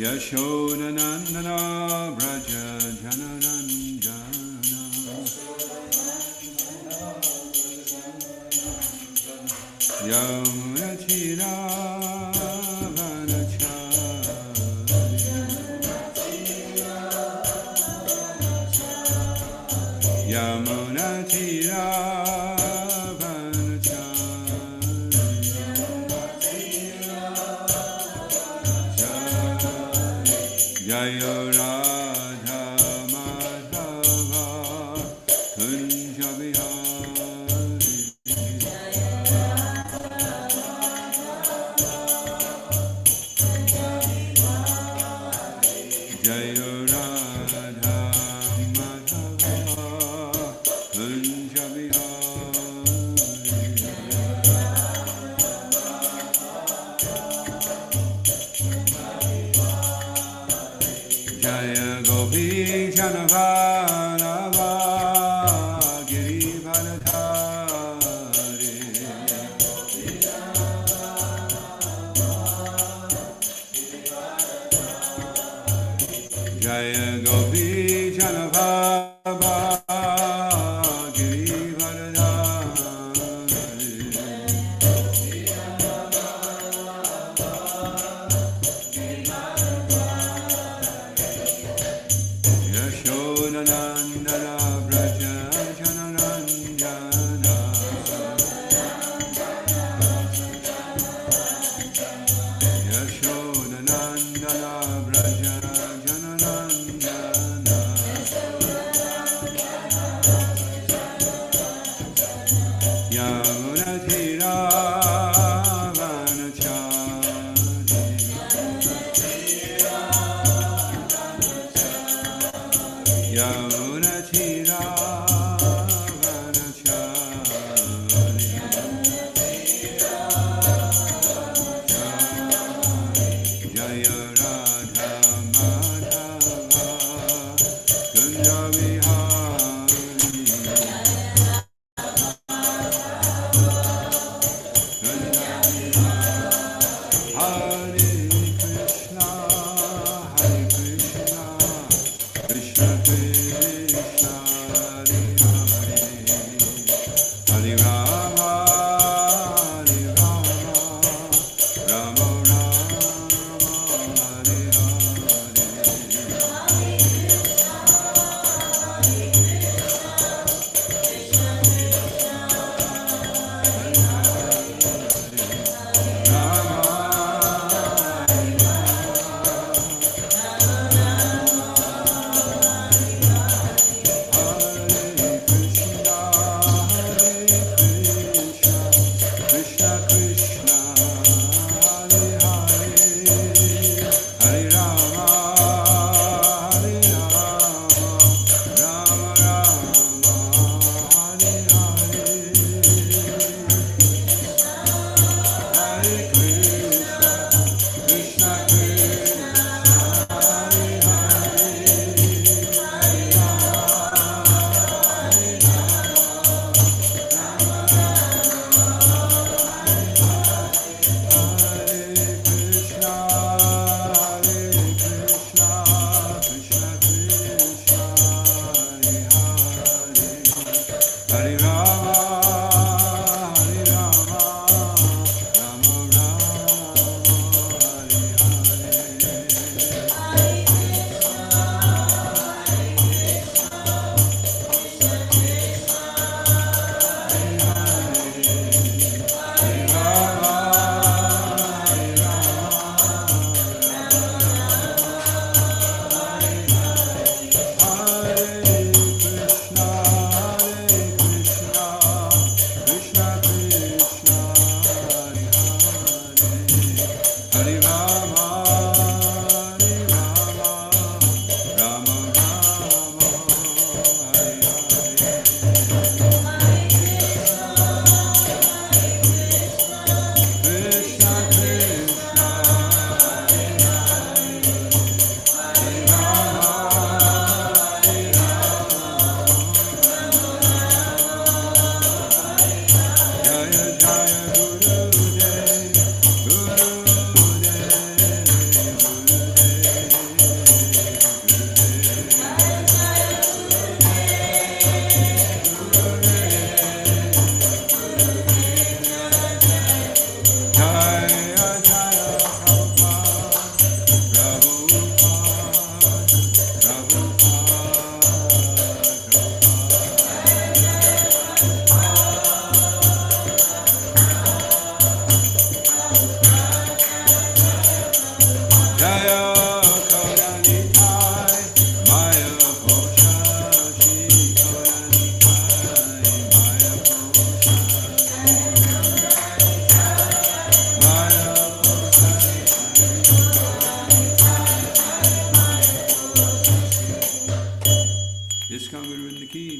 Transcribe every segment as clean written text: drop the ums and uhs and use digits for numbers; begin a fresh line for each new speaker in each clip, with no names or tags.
Yashodanandana Braja Janaranjana Yamunatira Vanachari Yamunatira Jaya Radha Madhava Kunja Vihari Jaya Radha Madhava Kunja Jaya Gopi Janavanava Girivaradhari Jaya Gopi Janavava Girivaradhari Yashodanandana Braja Janaranjana Yashodanandana Braja Janaranjana Yamunatira Vanachari Yamunatira Vanachari Jaya Radha Madhava Kunja Vihari Hare Krishna Hare Krishna Krishna Krishna Hare Hare Hare Rama Hare Rama Rama Rama Hare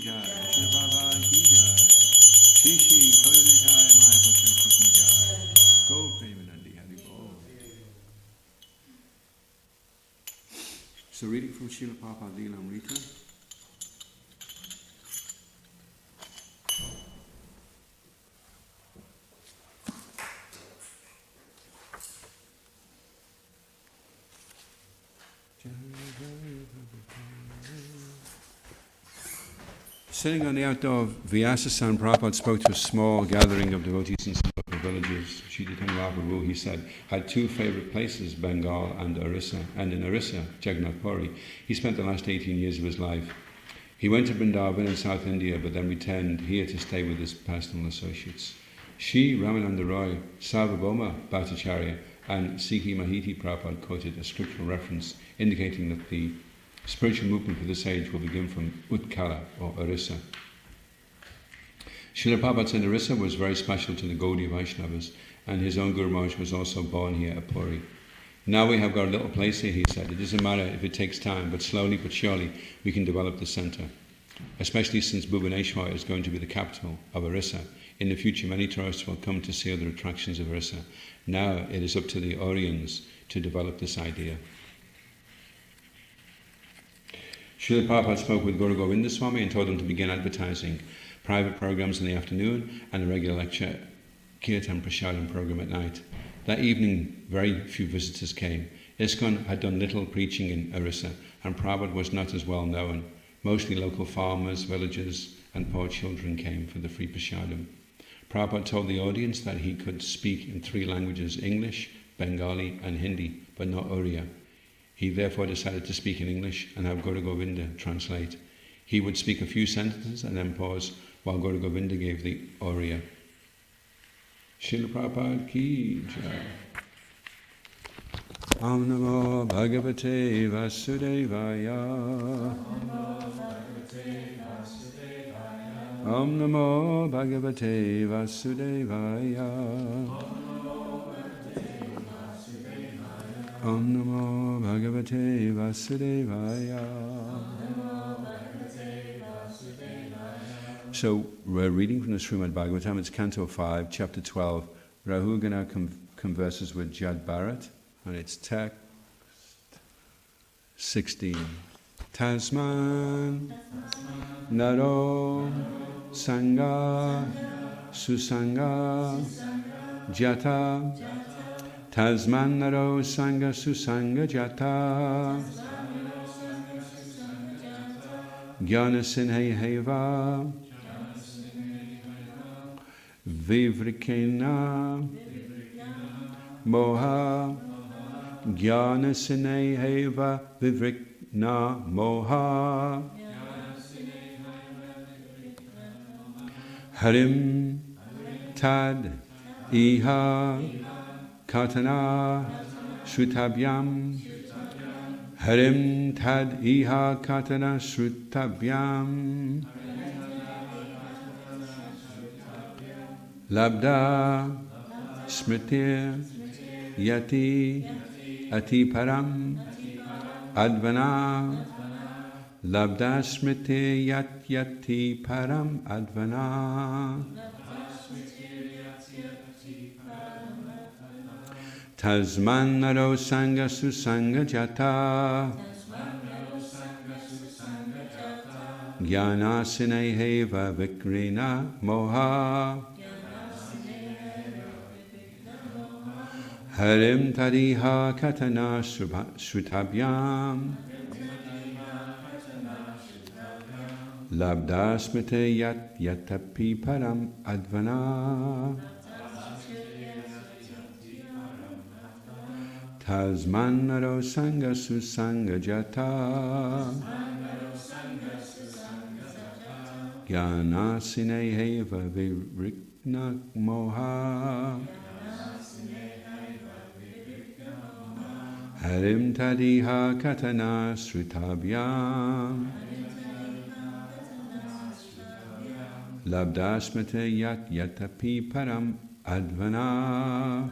jai, Shri Prabhupada ki jai, Shri Shri Gauranitai Mahapatra ki jai, Go Premanandi Hari Bol. So reading from Srila Prabhupada Leela Amrita. Sitting on the outdoor Vyasasan, Prabhupada spoke to a small gathering of devotees in some local villages. Chaitanya Mahaprabhu, he said, had two favourite places, Bengal and Orissa. And in Orissa, Jagannath Puri, he spent the last 18 years of his life. He went to Vrindavan in South India, but then returned here to stay with his personal associates. Shri Ramananda Roy, Sarvabhauma Bhattacharya, and Sikhi Mahiti Prabhupada quoted a scriptural reference indicating that the spiritual movement for this age will begin from Utkala or Orissa. Srila Prabhupada said Orissa was very special to the Gaudiya Vaishnavas, and his own Guru Maharaj was also born here at Puri. Now we have got a little place here, he said. It doesn't matter if it takes time, but slowly but surely we can develop the centre. Especially since Bhubaneswar is going to be the capital of Orissa. In the future, many tourists will come to see other attractions of Orissa. Now it is up to the Oriens to develop this idea. Srila Prabhupada spoke with Guru Govinda Swami and told him to begin advertising private programs in the afternoon and a regular lecture Kirtan Prasadam program at night. That evening, very few visitors came. ISKCON had done little preaching in Orissa, and Prabhupada was not as well known. Mostly local farmers, villagers, and poor children came for the free prasadam. Prabhupada told the audience that he could speak in three languages, English, Bengali, and Hindi, but not Oriya. He therefore decided to speak in English and have Guru Govinda translate. He would speak a few sentences and then pause while Guru Govinda gave the Oriya. Srila Prabhupada ki jai. Om Namo Bhagavate Vasudevaya. Om Namo Bhagavate Vasudevaya. Om Namo Bhagavate Vasudevaya. So we're reading from the Srimad Bhagavatam. It's Canto 5, Chapter 12. Rahugana converses with Jad Bharat, and it's text 16. Tasman Naro Sangha Susanga Jata. Tasman Naro Sangha Susanga Jata. Jnana Sinhe Heva Vivrikena Moha. Jnana Sinhe Heva Vivrikna Moha. Harim Tad Iha Katana Shrutabhyam. Harim Tad Iha Katana Shrutabhyam. Labda Smritir Yati Ati Param Advana. Labda Smritir Yat Yati Param Advana. Tasman Naro Sangha Susanga Jata. Jnana Sine Heva Vikrina Moha. Harim Tadiha Katana Shrutabhyam. Labda Smrite Yat Yatapi Param Advana. Tasman Naro Sangha Susanga Jata. Jnana Sine Heva Vivrikna Moha. Harim Tadiha Katana Srutabhyam. Labdasmate Yat Yatapi Param Advana.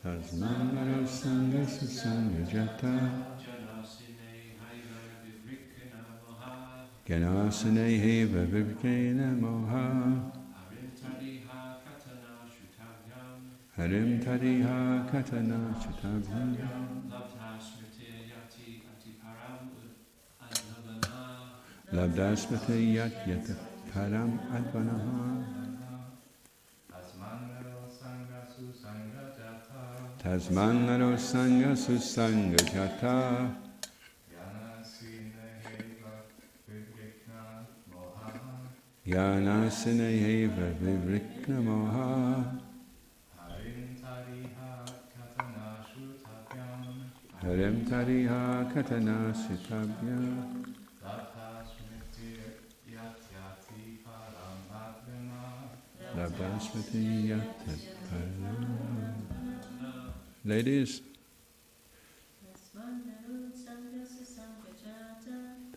Tasman Naro Sangha Susanga Jata Ganasane Heva Vivikena Moha Harim Tadiha Katana Chutabhyam Labdasmati Yat Yat Param Advanaha Tasmannaro Sangha Susanga Jata Yanasine Heva Vivrikna Moha Harim Tariha Katana Sitabhya Labdasmati Yat Param. Ladies,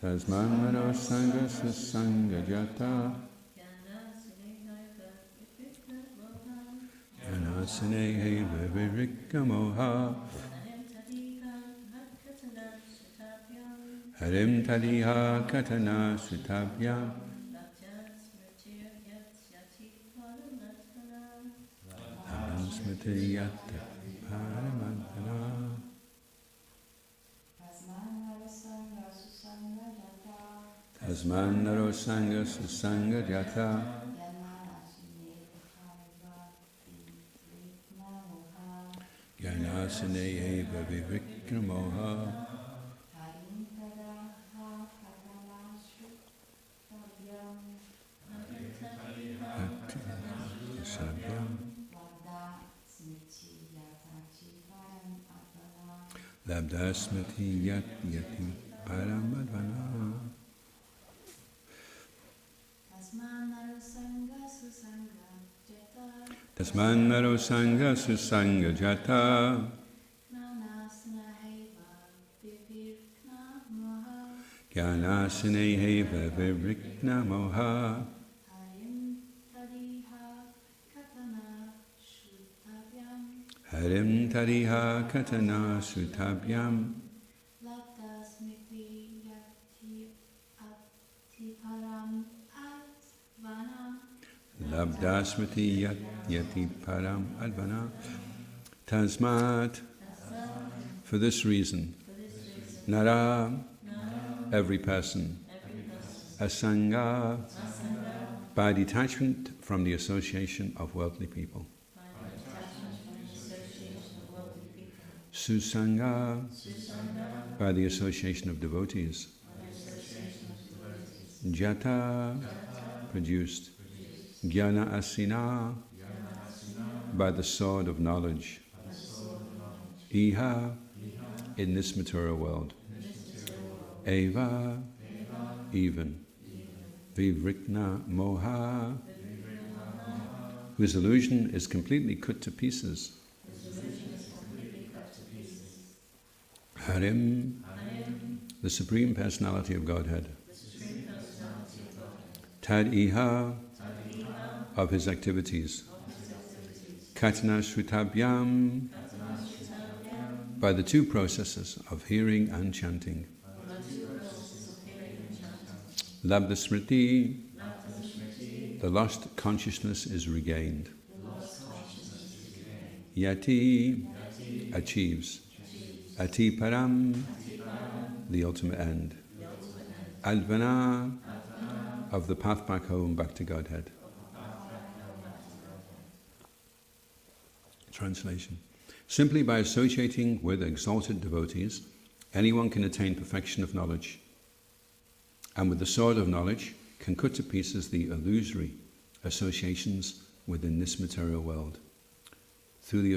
Tasmannaro Sangha Susanga Jata Yanasane Heva Vivrikna Moha Harim Tadiha Katana Sutabhyam Smriti Yatta Paramantana Tasmannaro Sangha Susanga Jata Yanasane Eva Vivikna Moha Labdasmati Yat Yati Paramadvana Tasmannaro Sangha Susanga Jata Gyanasane Heva Vivrikna Moha Harim Tariha Katana Sutabhyam Labdasmati Yat Yati Param Advana Tasmat. For this reason, Nara, every person, Asanga, by detachment from the association of worldly people. Susanga, by the association of devotees. Jata, produced. Jnana asina, by the sword of knowledge. Iha, in this material world. Eva, even. Vivrikna moha, whose illusion is completely cut to pieces. Harim, the Supreme Personality of Godhead. Tad iha, of his activities. Katana Shrutabhyam, by the two processes of hearing and chanting. Labda Smriti, the lost consciousness is regained. Yati, achieves. Ati Param, the ultimate end. Advana, of the path back home, back to Godhead. Translation. Simply by associating with exalted devotees, anyone can attain perfection of knowledge, and with the sword of knowledge can cut to pieces the illusory associations within this material world. Through the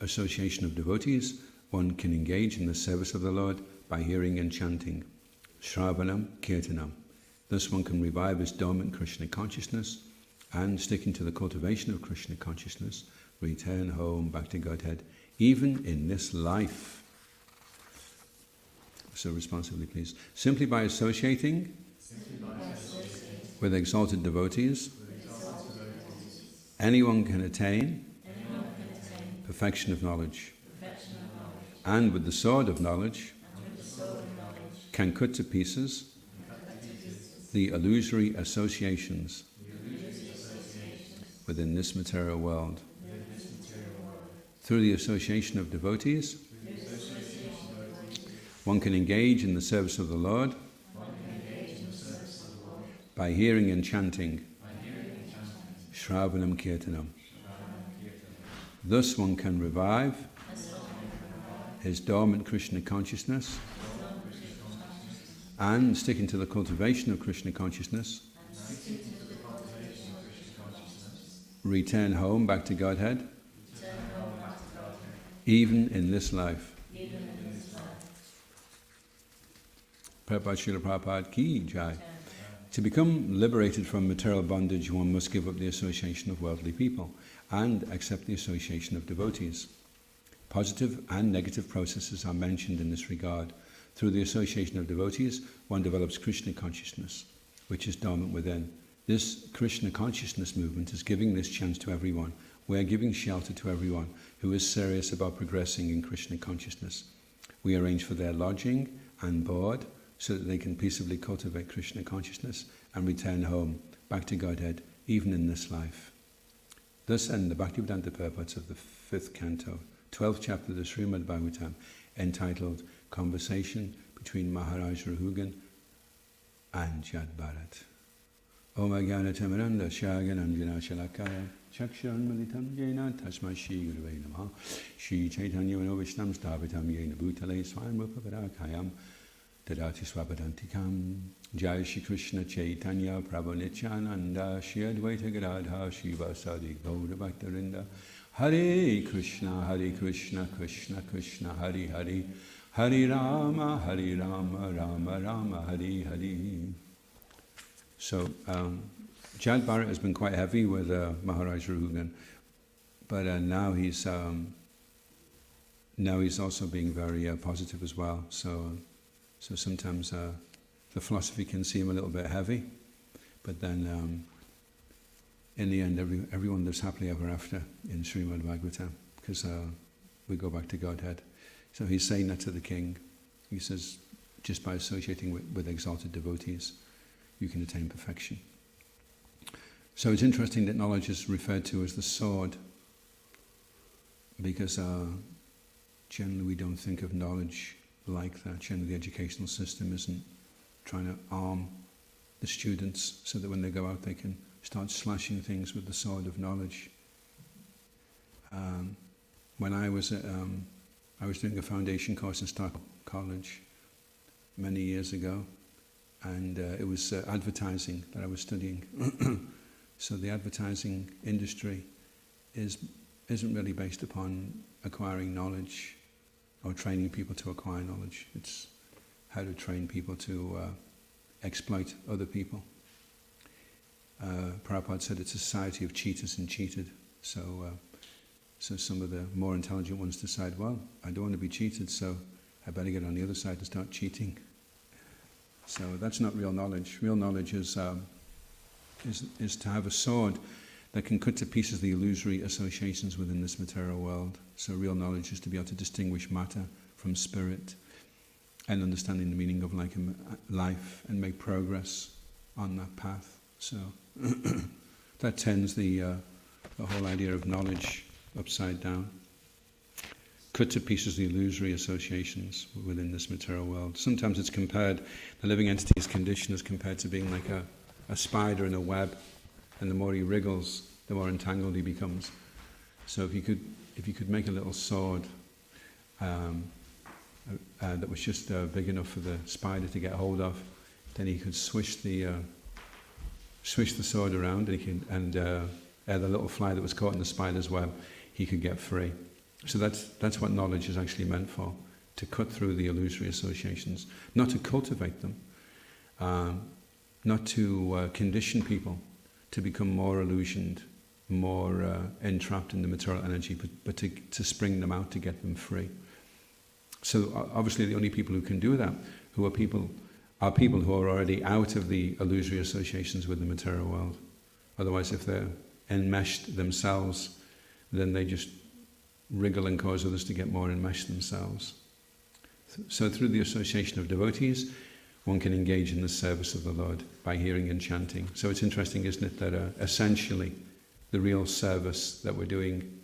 association of devotees, one can engage in the service of the Lord by hearing and chanting, Shravanam Kirtanam. Thus one can revive his dormant Krishna consciousness and, sticking to the cultivation of Krishna consciousness, return home back to Godhead, even in this life. So responsibly, please. Simply by associating with exalted devotees, anyone can attain perfection of knowledge. and with the sword of knowledge, can cut to pieces the illusory associations within this material world. Through the association of devotees, one can engage in the service of the Lord by hearing and chanting Shravanam Kirtanam. Thus one can revive his dormant Krishna consciousness and, sticking to the cultivation of Krishna consciousness, return home back to Godhead, even in this life. Prabhupada Srila Prabhupada Ki Jai. To become liberated from material bondage, one must give up the association of worldly people and accept the association of devotees. Positive and negative processes are mentioned in this regard. Through the association of devotees, one develops Krishna consciousness, which is dormant within. This Krishna consciousness movement is giving this chance to everyone. We are giving shelter to everyone who is serious about progressing in Krishna consciousness. We arrange for their lodging and board so that they can peaceably cultivate Krishna consciousness and return home, back to Godhead, even in this life. Thus end the Bhaktivedanta purports of the 5th canto, 12th chapter of the Srimad Bhagavatam, entitled Conversation between Maharaj Rahugan and Jad Bharat. Om Ajnana Tamaranda Shagananjana Shalakaya Chakshan Malitam Jena Tasma Shri Gurave Namaha Shri Chaitanya Vaishnavam Sthapitam Yena Bhutale Swayam Rupa Parakayam Tadati Swapadantikam Jai Shri Krishna Chaitanya Prabhu Nityananda Shri Advaita Gadadha Shri Vasadi Gaura Bhaktarinda Hare Krishna Krishna Krishna Hare Hare Hare Rama Rama Rama Hare Hare. So Jad Bharat has been quite heavy with Maharaj Rahugan, but now he's also being very positive as well. So sometimes the philosophy can seem a little bit heavy, but then in the end, everyone lives happily ever after in Srimad Bhagavatam, because we go back to Godhead. So he's saying that to the king. He says, just by associating with exalted devotees, you can attain perfection. So it's interesting that knowledge is referred to as the sword, because generally we don't think of knowledge like that. Generally the educational system isn't trying to arm the students so that when they go out they can start slashing things with the sword of knowledge. When I was doing a foundation course in Stockholm College many years ago, and it was advertising that I was studying. So the advertising industry isn't really based upon acquiring knowledge or training people to acquire knowledge. It's how to train people to exploit other people. Prabhupada said it's a society of cheaters and cheated. So some of the more intelligent ones decide, well, I don't want to be cheated, so I better get on the other side and start cheating. So that's not real knowledge. Real knowledge is to have a sword that can cut to pieces the illusory associations within this material world. So real knowledge is to be able to distinguish matter from spirit and understanding the meaning of life and make progress on that path. So that turns the whole idea of knowledge upside down. Cut to pieces the illusory associations within this material world. Sometimes it's compared, the living entity's condition is compared to being like a spider in a web, and the more he wriggles, the more entangled he becomes. So if you could make a little sword that was just big enough for the spider to get hold of, then he could swish the sword around, and the little fly that was caught in the spider's web, he could get free. So that's what knowledge is actually meant for, to cut through the illusory associations, not to cultivate them, not to condition people to become more illusioned, more entrapped in the material energy, but to spring them out, to get them free. So obviously the only people who can do that are people who are already out of the illusory associations with the material world. Otherwise, if they're enmeshed themselves, then they just wriggle and cause others to get more enmeshed themselves. So through the association of devotees, one can engage in the service of the Lord by hearing and chanting. So it's interesting, isn't it, that essentially the real service that we're doing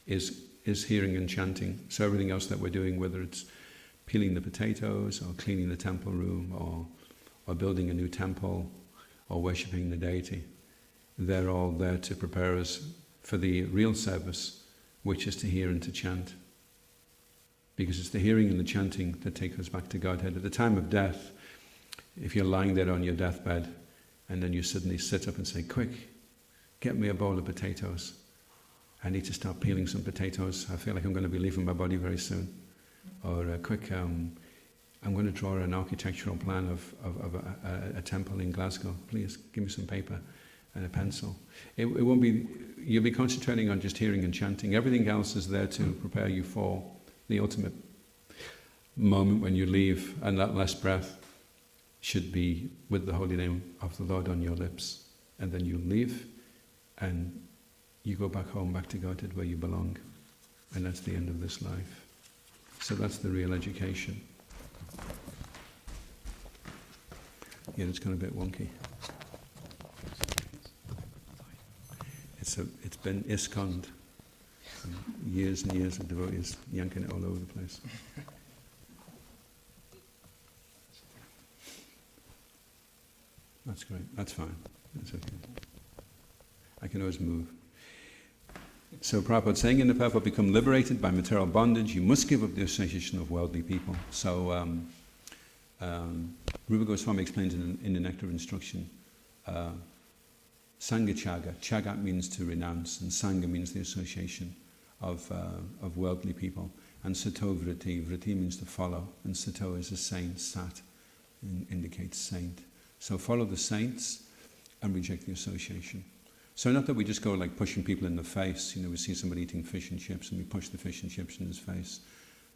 is hearing and chanting. So everything else that we're doing, whether it's peeling the potatoes or cleaning the temple room or building a new temple or worshipping the deity, they're all there to prepare us for the real service, which is to hear and to chant. Because it's the hearing and the chanting that take us back to Godhead. At the time of death, if you're lying there on your deathbed and then you suddenly sit up and say, quick, get me a bowl of potatoes. I need to start peeling some potatoes. I feel like I'm going to be leaving my body very soon. Or quick, I'm going to draw an architectural plan of a temple in Glasgow. Please give me some paper and a pencil. It won't be, you'll be concentrating on just hearing and chanting. Everything else is there to prepare you for the ultimate moment when you leave, and that last breath should be with the holy name of the Lord on your lips. And then you leave and you go back home, back to Godhead where you belong. And that's the end of this life. So that's the real education. Yeah, it's gone a bit wonky. It's been ISKCON'd. Years and years of devotees yanking it all over the place. That's great. That's fine. That's okay. I can always move. So Prabhupada saying in the Prabhupada, become liberated by material bondage, you must give up the association of worldly people. So Rupa Goswami explains in the Nectar of Instruction, Sangha Chaga. Chaga means to renounce, and Sangha means the association of worldly people. And Sato Vriti. Vriti means to follow, and Sato is a saint. Sat indicates saint. So follow the saints and reject the association. So not that we just go like pushing people in the face. You know, we see somebody eating fish and chips and we push the fish and chips in his face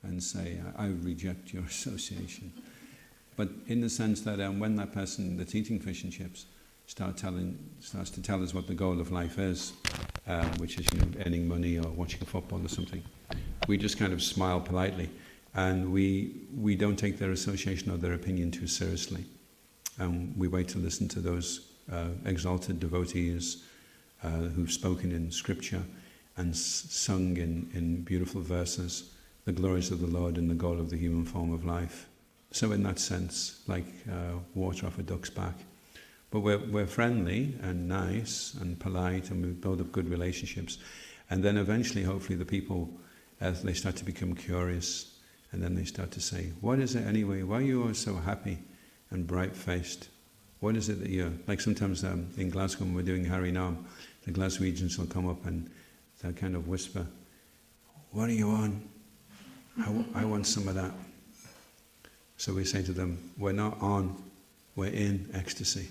and say, I reject your association. But in the sense that when that person that's eating fish and chips starts to tell us what the goal of life is, which is, you know, earning money or watching football or something, we just kind of smile politely, and we don't take their association or their opinion too seriously. And we wait to listen to those exalted devotees who've spoken in scripture and sung in beautiful verses the glories of the Lord and the goal of the human form of life. So in that sense, like water off a duck's back. But we're friendly and nice and polite, and we build up good relationships. And then eventually, hopefully, the people, as they start to become curious, and then they start to say, what is it anyway? Why are you always so happy and bright-faced? What is it that you're... Like sometimes in Glasgow when we're doing Harinam, the Glaswegians will come up and they'll kind of whisper, what are you on? I want some of that. So we say to them, we're not on, we're in ecstasy.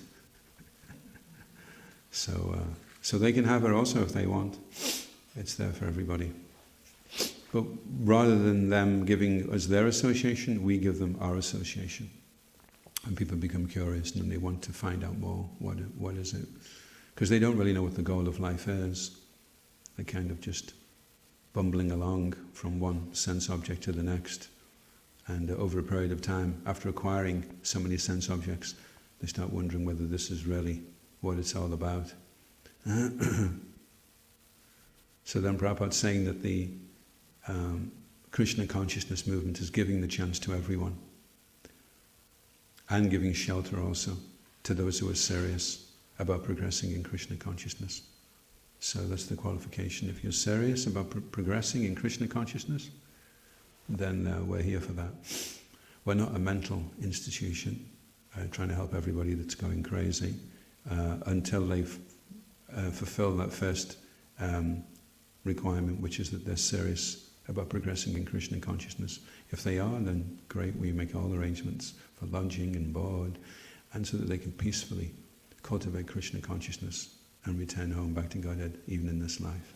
So they can have it also if they want. It's there for everybody. But rather than them giving us their association, we give them our association. And people become curious and they want to find out more. What is it? Because they don't really know what the goal of life is. They're kind of just bumbling along from one sense object to the next. And over a period of time, after acquiring so many sense objects, they start wondering whether this is really what it's all about. So then Prabhupada's saying that the Krishna consciousness movement is giving the chance to everyone, and giving shelter also to those who are serious about progressing in Krishna consciousness. So that's the qualification. If you're serious about progressing in Krishna consciousness, then we're here for that. We're not a mental institution trying to help everybody that's going crazy until they've fulfilled that first requirement, which is that they're serious about progressing in Krishna consciousness. If they are, then great, we make all arrangements for lodging and board, and so that they can peacefully cultivate Krishna consciousness and return home back to Godhead even in this life.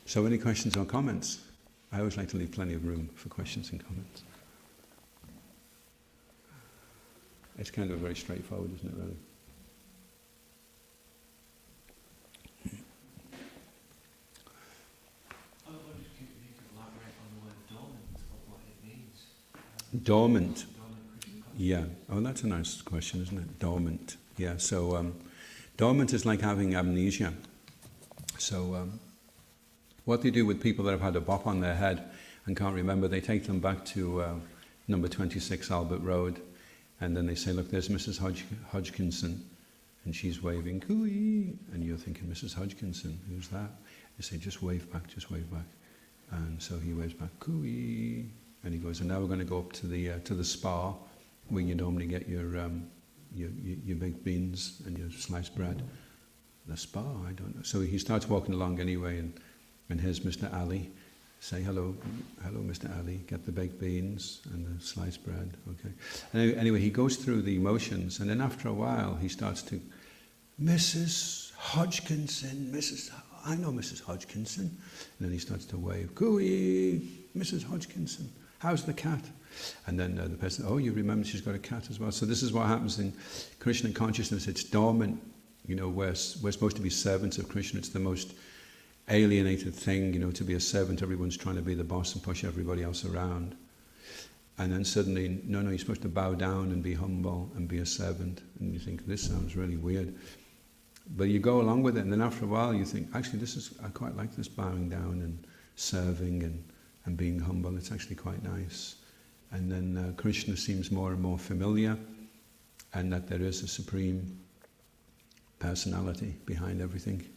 So any questions or comments? I always like to leave plenty of room for questions and comments. It's kind of very straightforward, isn't it, really?
I wonder if you could elaborate on the word dormant, what it means.
Dormant. Yeah. Oh, that's a nice question, isn't it? Dormant. Yeah. So dormant is like having amnesia. So what they do with people that have had a bop on their head and can't remember, they take them back to number 26 Albert Road, and then they say, look, there's Mrs. Hodgkinson, and she's waving, cooey, and you're thinking, Mrs. Hodgkinson, who's that? They say, just wave back. And so he waves back, cooey, and he goes, and now we're going to go up to the spa where you normally get your baked beans and your sliced bread. The spa, I don't know. So he starts walking along anyway, and here's Mr. Ali. Say hello, Mr. Ali. Get the baked beans and the sliced bread. Okay. And anyway, he goes through the motions, and then after a while, he starts to, Mrs. Hodgkinson, I know Mrs. Hodgkinson. And then he starts to wave, cooey, Mrs. Hodgkinson. How's the cat? And then the person, oh, you remember she's got a cat as well. So this is what happens in Krishna consciousness. It's dormant. You know, we're supposed to be servants of Krishna. It's the most alienated thing, you know, to be a servant. Everyone's trying to be the boss and push everybody else around. And then suddenly, no, you're supposed to bow down and be humble and be a servant. And you think, this sounds really weird. But you go along with it, and then after a while you think, actually, I quite like this bowing down and serving and being humble. It's actually quite nice. And then Krishna seems more and more familiar, and that there is a supreme personality behind everything.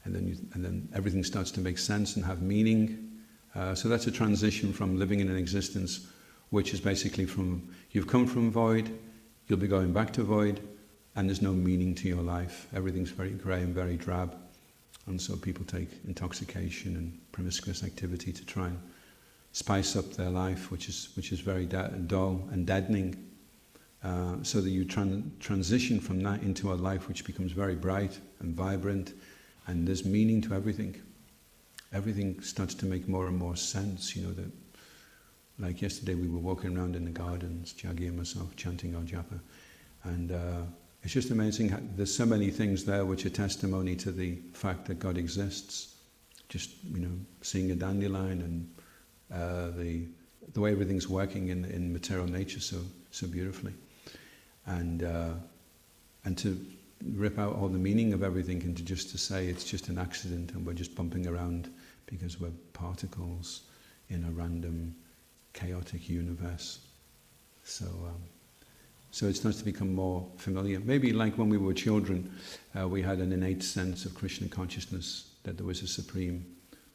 And then everything starts to make sense and have meaning. So that's a transition from living in an existence which is basically you've come from void, you'll be going back to void, and there's no meaning to your life. Everything's very grey and very drab. And so people take intoxication and promiscuous activity to try and spice up their life, which is very dull and deadening. So that you transition from that into a life which becomes very bright and vibrant, and there's meaning to everything. Everything starts to make more and more sense, you know, that like yesterday we were walking around in the gardens, Jaggi and myself, chanting our japa, and it's just amazing how there's so many things there which are testimony to the fact that God exists. Just, you know, seeing a dandelion and the way everything's working in material nature so beautifully. And to rip out all the meaning of everything and to say it's just an accident and we're just bumping around because we're particles in a random chaotic universe. So it starts to become more familiar. Maybe like when we were children, we had an innate sense of Krishna consciousness, that there was a supreme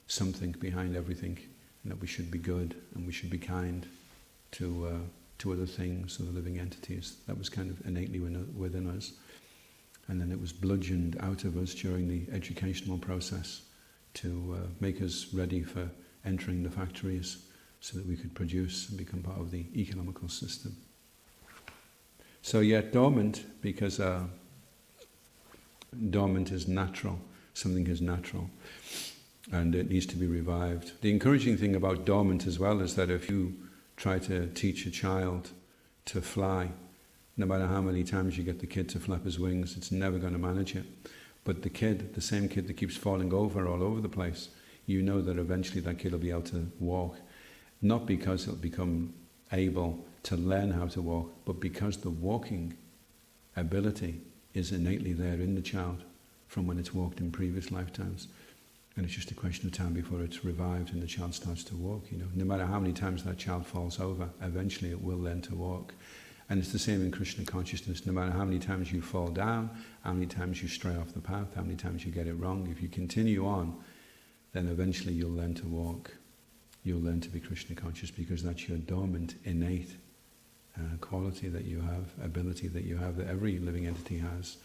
something behind everything, and that we should be good and we should be kind to other things, other living entities. That was kind of innately within us. And then it was bludgeoned out of us during the educational process to make us ready for entering the factories so that we could produce and become part of the economical system. So yet dormant, because dormant is natural, something is natural, and it needs to be revived. The encouraging thing about dormant as well is that if you try to teach a child to fly, no matter how many times you get the kid to flap his wings, it's never going to manage it. But the same kid that keeps falling over all over the place, you know that eventually that kid will be able to walk. Not because he'll become able to learn how to walk, but because the walking ability is innately there in the child from when it's walked in previous lifetimes. And it's just a question of time before it's revived and the child starts to walk, you know. No matter how many times that child falls over, eventually it will learn to walk. And it's the same in Krishna consciousness. No matter how many times you fall down, how many times you stray off the path, how many times you get it wrong, if you continue on, then eventually you'll learn to walk. You'll learn to be Krishna conscious, because that's your dormant, innate quality that you have, ability that you have, that every living entity has,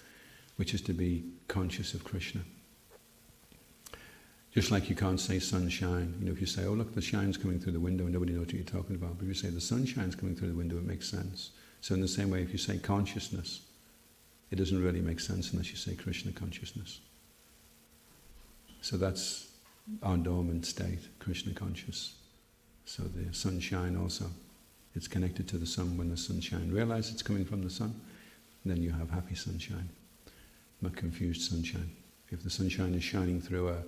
which is to be conscious of Krishna. Just like you can't say sunshine. You know, if you say, oh look, the shine's coming through the window, nobody knows what you're talking about. But if you say the sunshine's coming through the window, it makes sense. So in the same way, if you say consciousness, it doesn't really make sense unless you say Krishna consciousness. So that's our dormant state, Krishna conscious. So the sunshine also, it's connected to the sun. When the sunshine, realize it's coming from the sun, then you have happy sunshine, not confused sunshine. If the sunshine is shining through a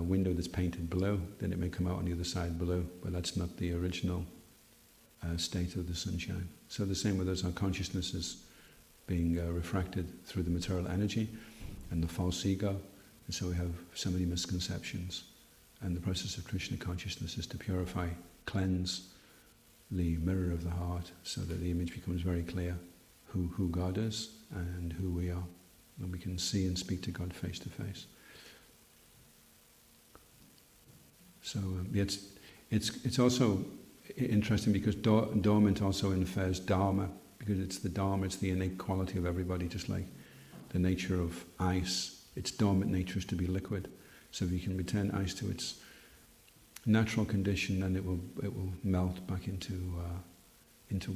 window that's painted blue, then it may come out on the other side blue, but that's not the original state of the sunshine. So the same with us, our consciousness is being refracted through the material energy and the false ego, and so we have so many misconceptions. And the process of Krishna consciousness is to purify, cleanse the mirror of the heart, so that the image becomes very clear who God is and who we are, and we can see and speak to God face to face. So it's also interesting because dormant also infers dharma, because it's the dharma, it's the innate quality of everybody, just like the nature of ice. Its dormant nature is to be liquid. So if you can return ice to its natural condition, then it will melt back into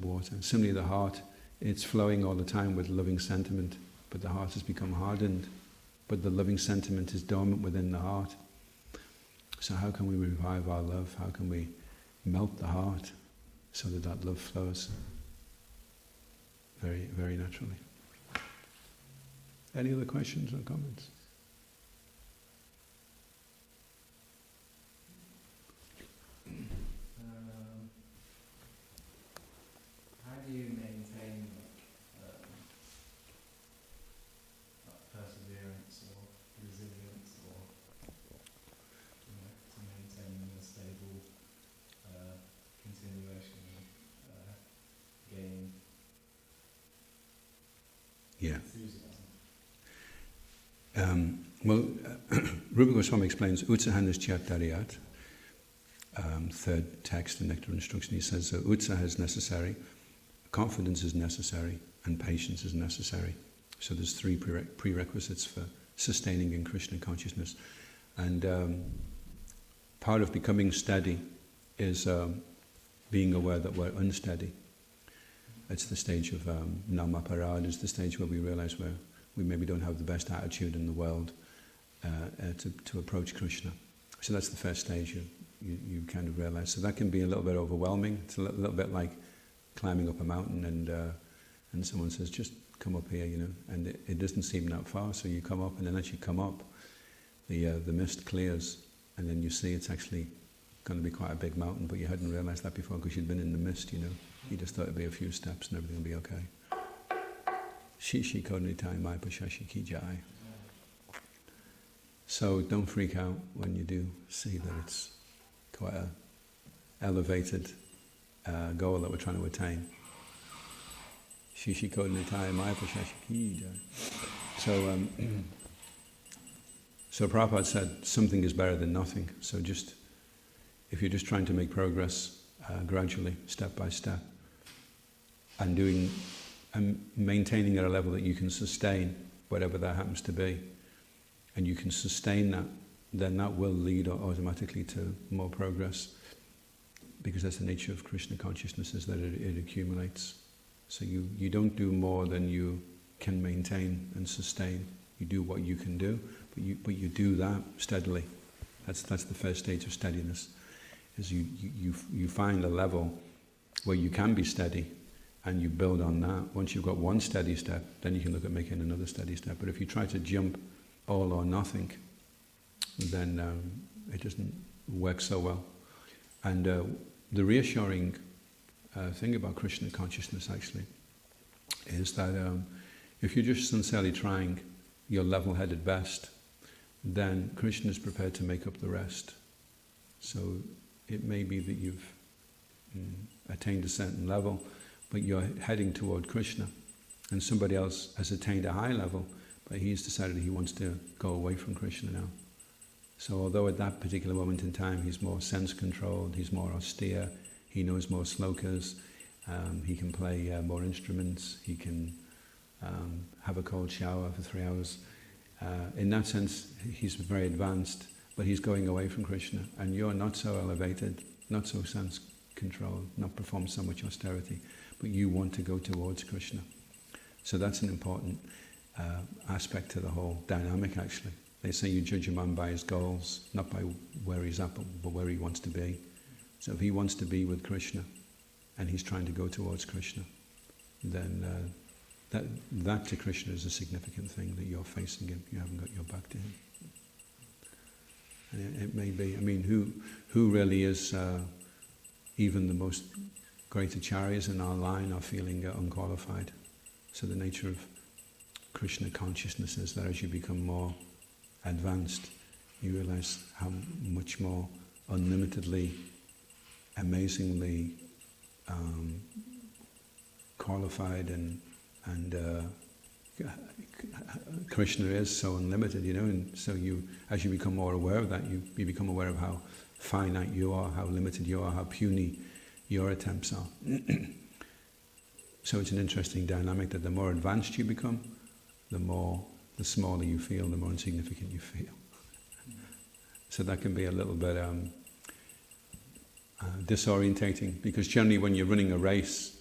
water. And similarly, the heart, it's flowing all the time with loving sentiment, but the heart has become hardened. But the loving sentiment is dormant within the heart. So how can we revive our love? How can we melt the heart so that love flows very, very naturally? Any other questions or comments?
How do you maintain perseverance or resilience, or to maintain a stable continuation of gaining enthusiasm?
Rupa Goswami explains Utsahanas Chatariyat, third text in Nectar Instruction. He says Utsaha is necessary, confidence is necessary, and patience is necessary. So there's three prerequisites for sustaining in Krishna consciousness. And part of becoming steady is being aware that we're unsteady. It's the stage of namaparad, is the stage where we realize we maybe don't have the best attitude in the world to approach Krishna. So that's the first stage you kind of realize. So that can be a little bit overwhelming. It's a little bit like climbing up a mountain and someone says, just come up here, and it doesn't seem that far, so you come up, and then as you come up, the mist clears, and then you see it's actually going to be quite a big mountain, but you hadn't realized that before because you'd been in the mist, You just thought it'd be a few steps and everything would be okay. Shishi kodnitai mai pashashi ki jai. So don't freak out when you do see that it's quite a elevated goal that we're trying to attain. Shishi kodnitai mai pashashi ki jai. So Prabhupada said something is better than nothing. So if you're just trying to make progress gradually, step by step, and maintaining at a level that you can sustain, whatever that happens to be, and you can sustain that, then that will lead automatically to more progress, because that's the nature of Krishna consciousness, is that it accumulates. So you don't do more than you can maintain and sustain. You do what you can do, but you do that steadily. That's the first stage of steadiness, is you find a level where you can be steady, and you build on that. Once you've got one steady step, then you can look at making another steady step. But if you try to jump all or nothing, then it doesn't work so well. And the reassuring thing about Krishna consciousness actually is that if you're just sincerely trying your level-headed best, then Krishna is prepared to make up the rest. So it may be that you've attained a certain level, but you're heading toward Krishna, and somebody else has attained a high level, but he's decided he wants to go away from Krishna now. So although at that particular moment in time he's more sense-controlled, he's more austere, he knows more slokas, he can play more instruments, he can have a cold shower for 3 hours. In that sense, he's very advanced, but he's going away from Krishna, and you're not so elevated, not so sense-controlled, not perform so much austerity, but you want to go towards Krishna. So that's an important aspect to the whole dynamic, actually. They say you judge a man by his goals, not by where he's at, but where he wants to be. So if he wants to be with Krishna, and he's trying to go towards Krishna, then that to Krishna is a significant thing, that you're facing him, you haven't got your back to him. And it may be, who really is even the most great acharyas in our line are feeling unqualified. So the nature of Krishna consciousness is that as you become more advanced, you realize how much more unlimitedly, amazingly qualified and Krishna is so unlimited, and so as you become more aware of that, you become aware of how finite you are, how limited you are, how puny your attempts are. So it's an interesting dynamic that the more advanced you become, the smaller you feel, the more insignificant you feel. So that can be a little bit disorientating, because generally when you're running a race,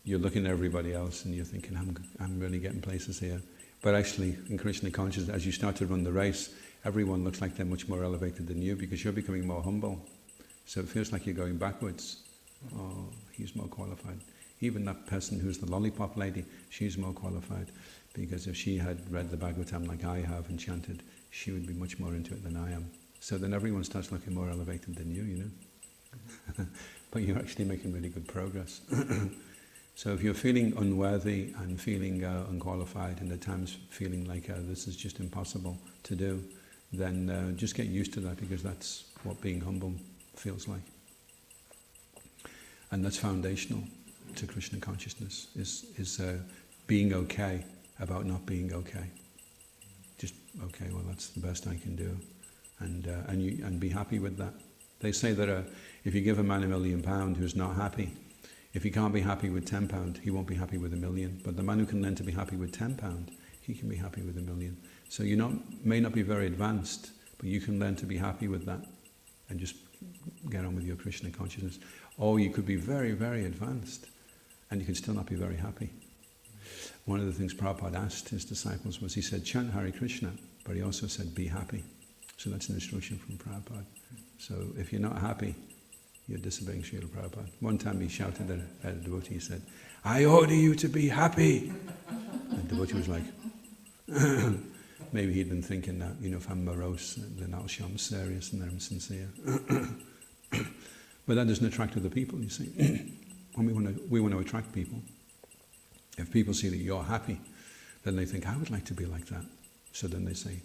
you're looking at everybody else and you're thinking, I'm really getting places here. But actually, in Krishna consciousness, as you start to run the race, everyone looks like they're much more elevated than you, because you're becoming more humble. So it feels like you're going backwards. Oh, he's more qualified. Even that person who's the lollipop lady, she's more qualified, because if she had read the Bhagavatam like I have and chanted, she would be much more into it than I am. So then everyone starts looking more elevated than you. But you're actually making really good progress. So if you're feeling unworthy and feeling unqualified, and at times feeling like this is just impossible to do, then just get used to that, because that's what being humble feels like. And that's foundational to Krishna consciousness, is being okay about not being okay. Just, okay, well that's the best I can do. And be happy with that. They say that if you give a man £1 million who's not happy, if he can't be happy with £10, he won't be happy with £1 million. But the man who can learn to be happy with £10, he can be happy with £1 million. So you may not be very advanced, but you can learn to be happy with that and just get on with your Krishna consciousness. Or you could be very, very advanced and you can still not be very happy. One of the things Prabhupada asked his disciples was, he said, chant Hare Krishna, but he also said, be happy. So that's an instruction from Prabhupada. So if you're not happy, you're disobeying Srila Prabhupada. One time he shouted at a devotee, he said, I order you to be happy. And the devotee was like, maybe he'd been thinking that, if I'm morose, then I'll show I'm serious and I'm sincere. But that doesn't attract other people, you see. When we want to attract people, if people see that you're happy, then they think, I would like to be like that. So then they say,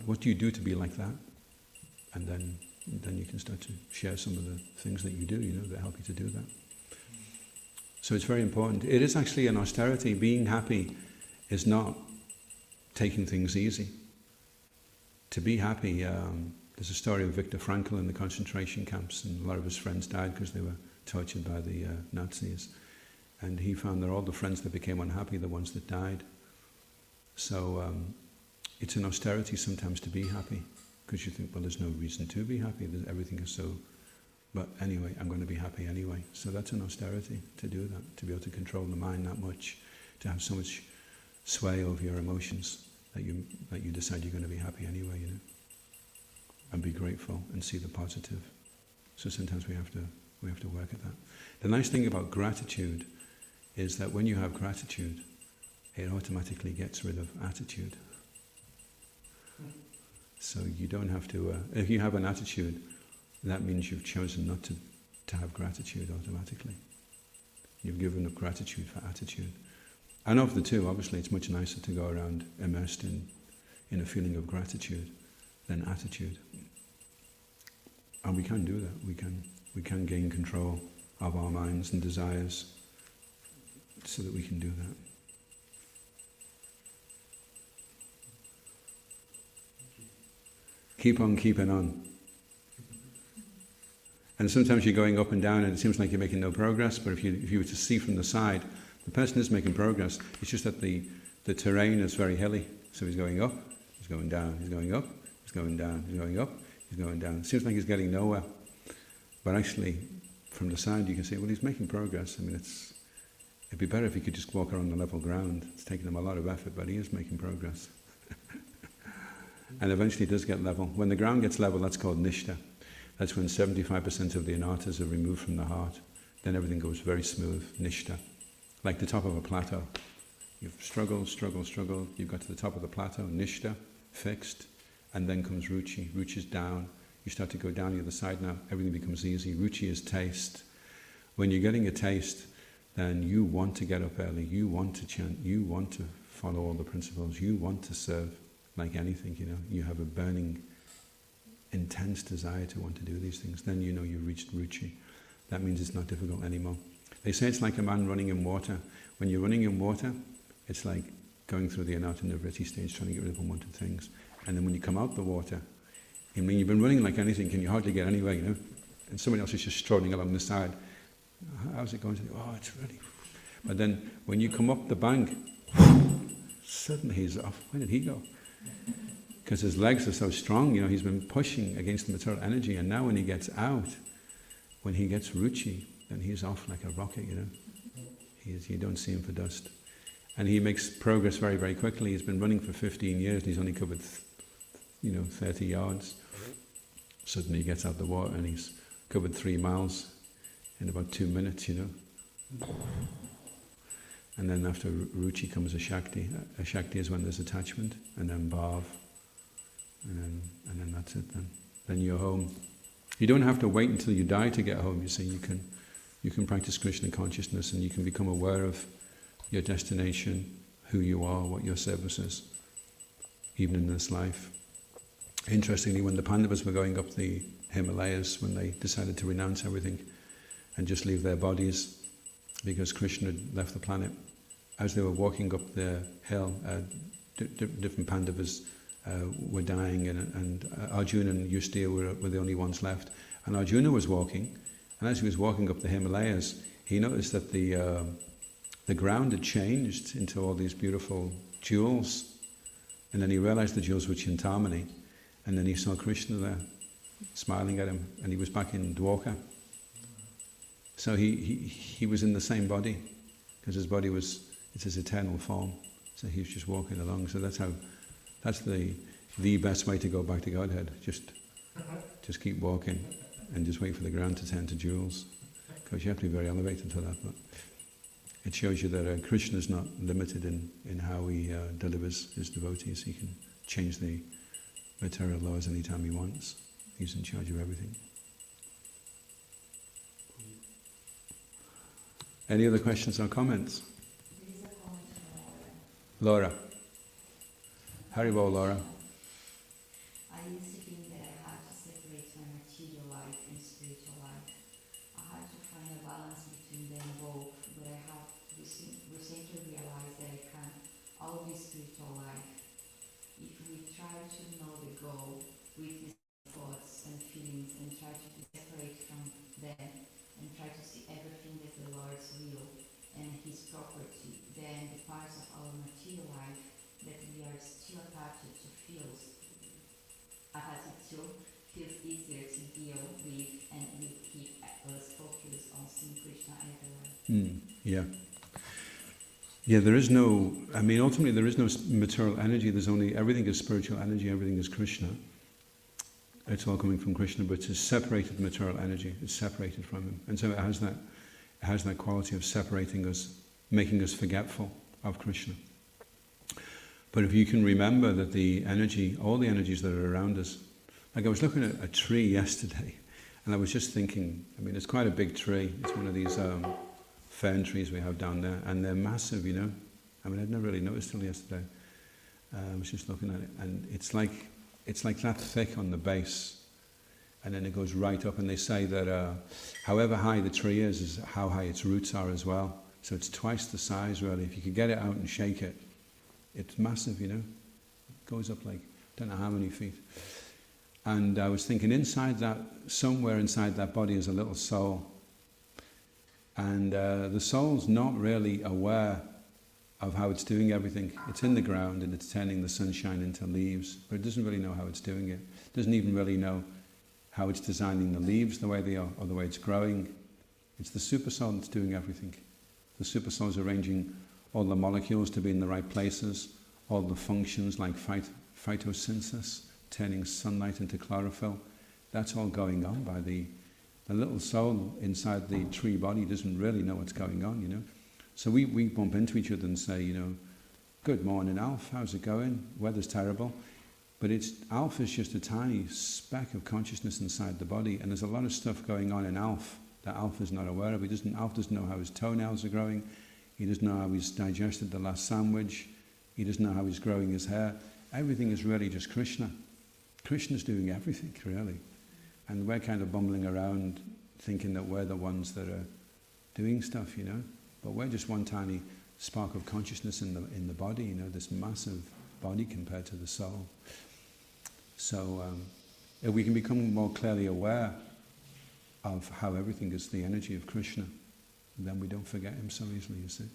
what do you do to be like that? And then you can start to share some of the things that you do, that help you to do that. So it's very important. It is actually an austerity. Being happy is not taking things easy. To be happy, there's a story of Viktor Frankl in the concentration camps, and a lot of his friends died because they were tortured by the Nazis. And he found that all the friends that became unhappy, the ones that died. So it's an austerity sometimes to be happy, because you think, well, there's no reason to be happy. Everything is so... But anyway, I'm going to be happy anyway. So that's an austerity, to do that, to be able to control the mind that much, to have so much sway over your emotions that you decide you're going to be happy anyway, and be grateful and see the positive. So sometimes we have to work at that. The nice thing about gratitude is that when you have gratitude, it automatically gets rid of attitude. So you don't have to, if you have an attitude, that means you've chosen not to have gratitude automatically. You've given up gratitude for attitude. And of the two, obviously, it's much nicer to go around immersed in a feeling of gratitude than attitude. And we can do that. We can gain control of our minds and desires so that we can do that. Keep on keeping on. And sometimes you're going up and down and it seems like you're making no progress, but if you were to see from the side, the person is making progress. It's just that the terrain is very hilly. So he's going up, he's going down, he's going up, he's going down, he's going up, he's going down. It seems like he's getting nowhere. But actually, from the side you can say, well, he's making progress. I mean, it'd be better if he could just walk around the level ground. It's taking him a lot of effort, but he is making progress. And eventually it does get level. When the ground gets level, that's called nishta. That's when 75% of the anarthas are removed from the heart. Then everything goes very smooth, nishta. Like the top of a plateau. You've struggled, you've got to the top of the plateau, nishta, fixed, and then comes ruchi. Ruchi's down, You start to go down the other side now. Everything becomes easy. Ruchi is taste. When you're getting a taste, then you want to get up early. You want to chant. You want to follow all the principles. You want to serve like anything, you know. You have a burning, intense desire to want to do these things. Then you know you've reached ruchi. That means it's not difficult anymore. They say it's like a man running in water. When you're running in water, it's like going through the anartha nivritti stage, trying to get rid of unwanted things. And then when you come out the water, I mean, you've been running like anything, and you hardly get anywhere, you know. And somebody else is just strolling along the side. How's it going? Oh, it's really... But then when you come up the bank, suddenly he's off. Where did he go? Because his legs are so strong, you know, he's been pushing against the material energy, and now when he gets out, when he gets ruchi, then he's off like a rocket, you know. You don't see him for dust. And he makes progress very, very quickly. He's been running for 15 years, and he's only covered, 30 yards. Suddenly he gets out the water, and he's covered 3 miles in about 2 minutes, you know. And then after ruchi comes a shakti. A shakti is when there's attachment, and then bhav, and then that's it. Then you're home. You don't have to wait until you die to get home. You see, you can practice Krishna consciousness, and you can become aware of your destination, who you are, what your service is, even in this life. Interestingly, when the Pandavas were going up the Himalayas, when they decided to renounce everything and just leave their bodies, because Krishna had left the planet, as they were walking up the hill, different Pandavas were dying, and Arjuna and Yudhishthira were the only ones left. And Arjuna was walking, and as he was walking up the Himalayas, he noticed that the ground had changed into all these beautiful jewels, and then he realized the jewels were Chintamani, and then he saw Krishna there, smiling at him, and he was back in Dwarka. So he was in the same body, because his body it's his eternal form. So he was just walking along. So that's the best way to go back to Godhead. Just keep walking, and just wait for the ground to turn to jewels. Because you have to be very elevated to that. But it shows you that Krishna is not limited in how he delivers his devotees. He can change the material laws anytime he wants. He's in charge of everything. Any other questions or comments?
There is a comment from Laura.
Laura. Haribol, Laura.
I used to think that I had to separate my material life and spiritual life. I had to find a balance between them both, but I have recently realized that I can't all be spiritual life. If we try to know the goal with these thoughts and feelings and try to be separate from them and try to see everything as the Lord's will and His property, then the parts of our material life that we are still attached to feels easier to deal with, and will keep us focused on seeing Krishna everywhere.
Yeah. Yeah, there is no, ultimately there is no material energy, there's only, everything is spiritual energy, everything is Krishna. It's all coming from Krishna, but it's separated material energy, it's separated from Him. And so it has that quality of separating us, making us forgetful of Krishna. But if you can remember that the energy, all the energies that are around us, like I was looking at a tree yesterday, and I was just thinking, it's quite a big tree, it's one of these fern trees we have down there, and they're massive, you know. I'd never really noticed till yesterday. I was just looking at it, and it's like that thick on the base, and then it goes right up, and they say that however high the tree is how high its roots are as well. So it's twice the size, really. If you could get it out and shake it, it's massive, you know. It goes up like, don't know how many feet. And I was thinking somewhere inside that body is a little soul. And the soul's not really aware of how it's doing everything. It's in the ground and it's turning the sunshine into leaves, but it doesn't really know how it's doing it. It doesn't even really know how it's designing the leaves the way they are or the way it's growing. It's the super soul that's doing everything. The super soul is arranging all the molecules to be in the right places, all the functions like photosynthesis, turning sunlight into chlorophyll. That's all going on by the little soul inside the tree body doesn't really know what's going on, you know. So we bump into each other and say, you know, good morning, Alf, how's it going? Weather's terrible. But Alpha is just a tiny speck of consciousness inside the body, and there's a lot of stuff going on in Alpha that Alpha is not aware of. Alpha doesn't know how his toenails are growing. He doesn't know how he's digested the last sandwich. He doesn't know how he's growing his hair. Everything is really just Krishna. Krishna's doing everything, really. And we're kind of bumbling around thinking that we're the ones that are doing stuff, you know. But we're just one tiny spark of consciousness in the body, you know, this massive body compared to the soul. So if we can become more clearly aware of how everything is the energy of Krishna, then we don't forget him so easily, you see.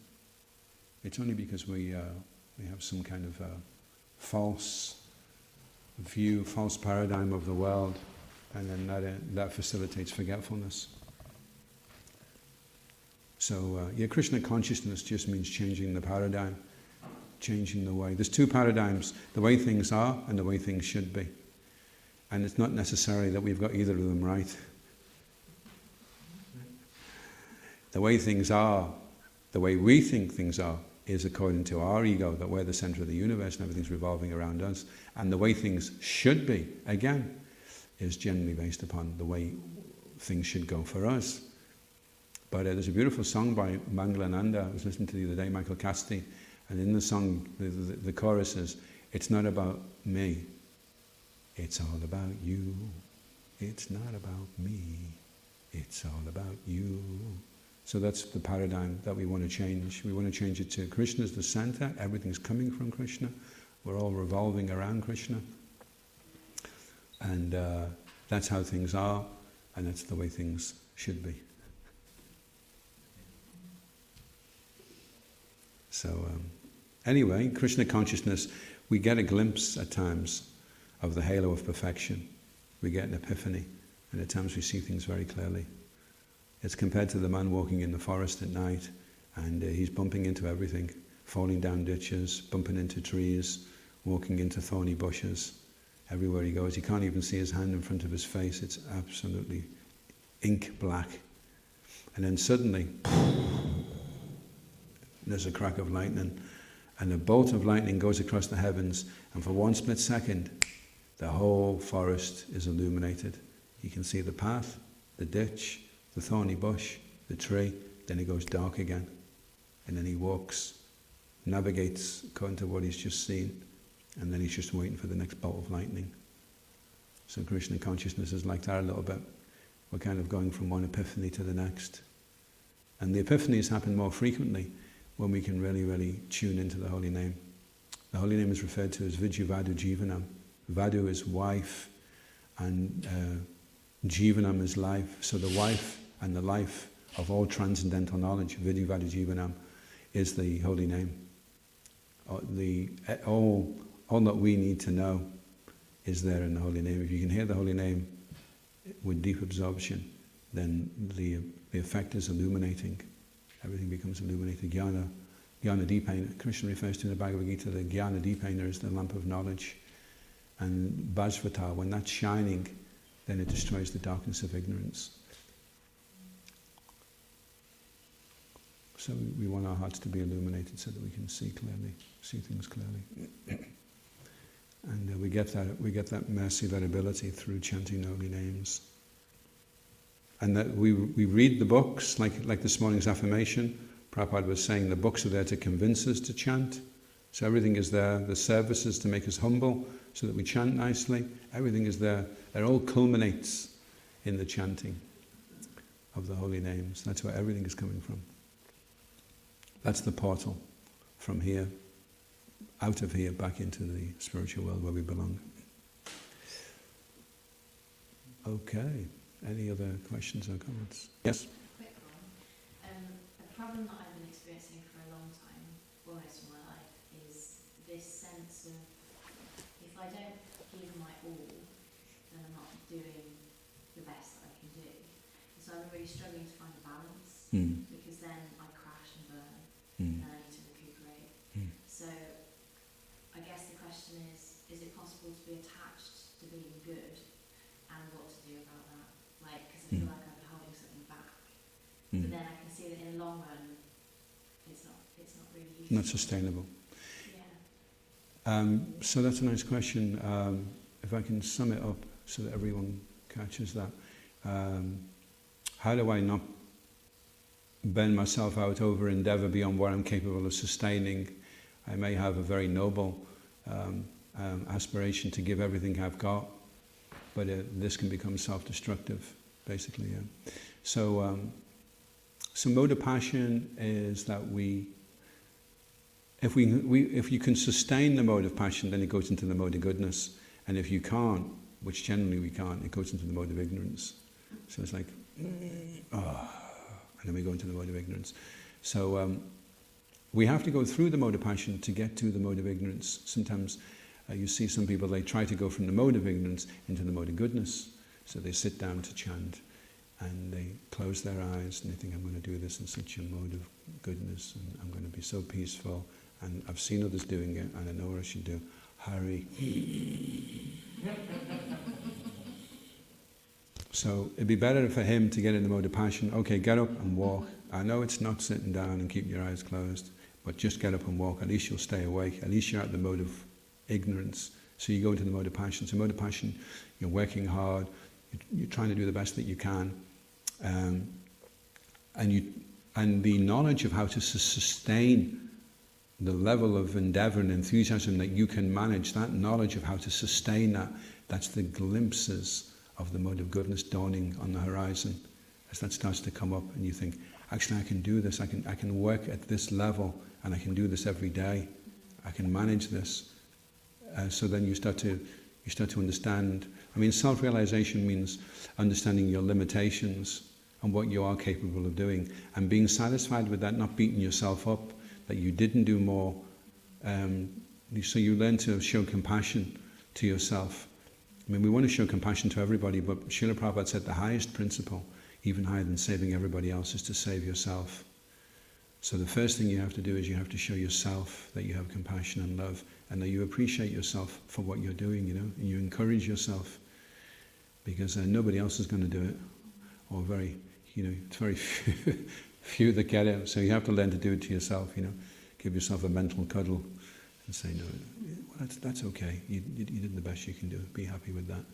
It's only because we have some kind of false view, false paradigm of the world, and then that facilitates forgetfulness. So, Krishna consciousness just means changing the paradigm, changing the way. There's two paradigms, the way things are and the way things should be. And it's not necessarily that we've got either of them right. The way things are, the way we think things are, is according to our ego, that we're the center of the universe and everything's revolving around us. And the way things should be, again, is generally based upon the way things should go for us. But there's a beautiful song by Mangalananda I was listening to the other day, Michael Casti, and in the song, the chorus is, it's not about me, it's all about you. It's not about me, it's all about you. So that's the paradigm that we want to change. We want to change it to Krishna's the center, everything's coming from Krishna, we're all revolving around Krishna. And that's how things are, and that's the way things should be. So anyway, Krishna consciousness, we get a glimpse at times of the halo of perfection. We get an epiphany, and at times we see things very clearly. It's compared to the man walking in the forest at night, and he's bumping into everything, falling down ditches, bumping into trees, walking into thorny bushes. Everywhere he goes, he can't even see his hand in front of his face. It's absolutely ink black. And then suddenly, there's a crack of lightning, and a bolt of lightning goes across the heavens, and for one split second, the whole forest is illuminated. You can see the path, the ditch, the thorny bush, the tree, then it goes dark again. And then he walks, navigates according to what he's just seen, and then he's just waiting for the next bolt of lightning. So Krishna consciousness is like that a little bit. We're kind of going from one epiphany to the next. And the epiphanies happen more frequently when we can really, really tune into the holy name. The holy name is referred to as Vidya Vadu Jivanam. Vadu is wife, and Jivanam is life. So the wife and the life of all transcendental knowledge, Vidya Vadu Jivanam, is the holy name. All that we need to know is there in the holy name. If you can hear the holy name with deep absorption, then the effect is illuminating. Everything becomes illuminated. Jnana Deepena. Krishna refers to in the Bhagavad Gita, the Jnana Deepena is the lamp of knowledge. And Bhasvata, when that's shining, then it destroys the darkness of ignorance. So we want our hearts to be illuminated so that we can see clearly, see things clearly. And we get that mercy, that ability through chanting the holy names. And that we read the books, like this morning's affirmation. Prabhupada was saying the books are there to convince us to chant. So everything is there. The services to make us humble so that we chant nicely. Everything is there. It all culminates in the chanting of the holy names. That's where everything is coming from. That's the portal from here, out of here, back into the spiritual world where we belong. Okay. Any other questions or comments? Yes?
Quick one. A problem that I've been experiencing for a long time, almost all my life, is this sense of if I don't give my all, then I'm not doing the best that I can do. And so I'm really struggling to find a balance, because then I crash and burn, and I need to recuperate. So I guess the question is it possible to be attached to being good, and what to do about that? Because I feel like I've been holding something back. But then I can see that in the long run, it's not really useful.
Not sustainable.
Yeah.
So that's a nice question. If I can sum it up so that everyone catches that. How do I not bend myself out over endeavour beyond what I'm capable of sustaining? I may have a very noble aspiration to give everything I've got, but this can become self-destructive, basically. Yeah. So mode of passion is that if you can sustain the mode of passion, then it goes into the mode of goodness. And if you can't, which generally we can't, it goes into the mode of ignorance. So it's like, and then we go into the mode of ignorance. So we have to go through the mode of passion to get to the mode of ignorance. Sometimes you see some people, they try to go from the mode of ignorance into the mode of goodness. So they sit down to chant and they close their eyes and they think, I'm going to do this in such a mode of goodness and I'm going to be so peaceful. And I've seen others doing it and I know what I should do. Hurry. So it'd be better for him to get in the mode of passion. Okay, get up and walk. I know it's not sitting down and keeping your eyes closed, but just get up and walk. At least you'll stay awake. At least you're at the mode of ignorance. So you go into the mode of passion. So mode of passion, you're working hard. You're trying to do the best that you can. And the knowledge of how to sustain the level of endeavour and enthusiasm that you can manage, that knowledge of how to sustain that, that's the glimpses of the mode of goodness dawning on the horizon. As that starts to come up and you think, actually I can do this, I can work at this level and I can do this every day. I can manage this. So then you start to understand. I mean, self-realization means understanding your limitations and what you are capable of doing and being satisfied with that, not beating yourself up that you didn't do more. So you learn to show compassion to yourself. I mean, we want to show compassion to everybody, but Srila Prabhupada said the highest principle, even higher than saving everybody else, is to save yourself. So the first thing you have to do is you have to show yourself that you have compassion and love, and that you appreciate yourself for what you're doing, and you encourage yourself, because nobody else is going to do it, or it's very few that get it. So you have to learn to do it to yourself. Give yourself a mental cuddle and say, no, well, that's okay. You did the best you can do. Be happy with that,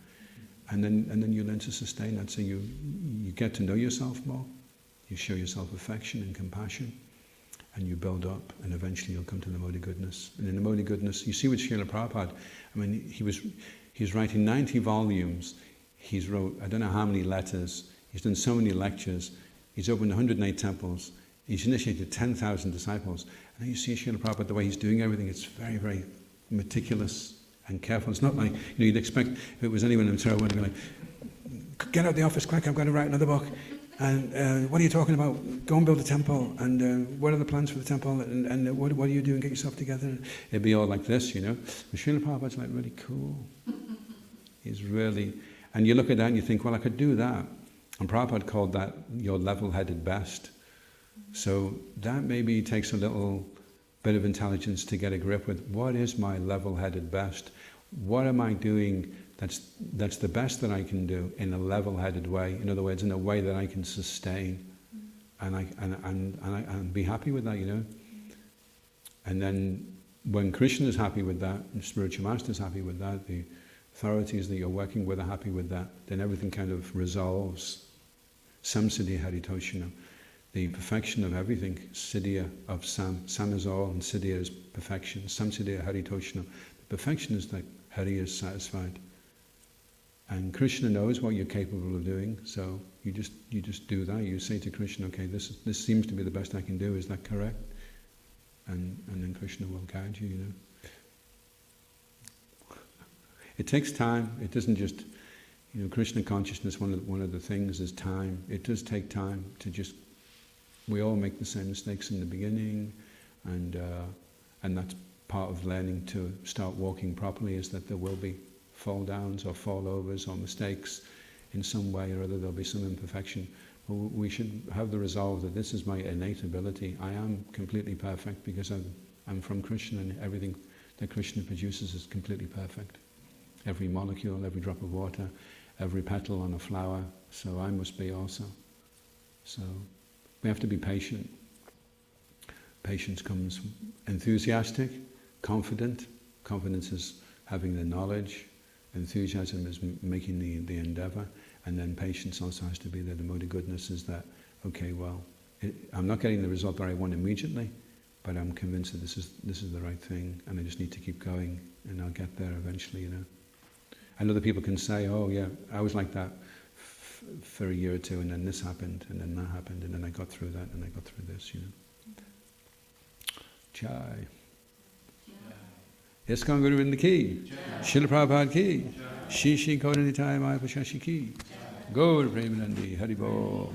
and then you learn to sustain that. So you get to know yourself more. You show yourself affection and compassion. And you build up, and eventually you'll come to the mode of goodness. And in the mode of goodness, you see with Srila Prabhupada, I mean, he's writing 90 volumes. He's wrote, I don't know how many letters. He's done so many lectures. He's opened 108 temples. He's initiated 10,000 disciples. And you see Srila Prabhupada, the way he's doing everything, it's very, very meticulous and careful. It's not like, you'd expect if it was anyone in Sarah, would be like, get out the office quick, I've got to write another book. And what are you talking about? Go and build a temple. And what are the plans for the temple? And what are you doing? Get yourself together. It'd be all like this, But Srila Prabhupada's like really cool. He's really... And you look at that and you think, well, I could do that. And Prabhupada called that your level-headed best. So that maybe takes a little bit of intelligence to get a grip with, what is my level-headed best? What am I doing that's the best that I can do in a level-headed way? In other words, in a way that I can sustain and be happy with that, And then when Krishna is happy with that, and spiritual master is happy with that, the authorities that you're working with are happy with that, then everything kind of resolves. Samsiddhi Haritoshana, the perfection of everything, siddhya of Sam. Sam is all and siddhya is perfection. Samsiddhi Haritoshana, the perfection is that Hari is satisfied. And Krishna knows what you're capable of doing, so you just do that. You say to Krishna, okay, this seems to be the best I can do, is that correct? And then Krishna will guide you, It takes time. It doesn't just, Krishna consciousness, one of the things is time. It does take time to just, we all make the same mistakes in the beginning, and that's part of learning to start walking properly, is that there will be fall downs or fall overs or mistakes in some way or other. There'll be some imperfection. But we should have the resolve that this is my innate ability. I am completely perfect because I'm from Krishna, and everything that Krishna produces is completely perfect. Every molecule, every drop of water, every petal on a flower. So I must be also. So we have to be patient. Patience comes enthusiastic, confident, confidence is having the knowledge, enthusiasm is making the endeavor, and then patience also has to be there. The mode of goodness is that, okay, well, I'm not getting the result that I want immediately, but I'm convinced that this is the right thing, and I just need to keep going, and I'll get there eventually, you know. And other people can say, oh yeah, I was like that for a year or two, and then this happened, and then that happened, and then I got through that, and I got through this, you know. Chai. ISKCON Guru Vrinda ki, Srila Prabhupada ki, Shri Shri Gaura Nitai Maya Pashashi ki, Gaur Premanandi, Hari Bol.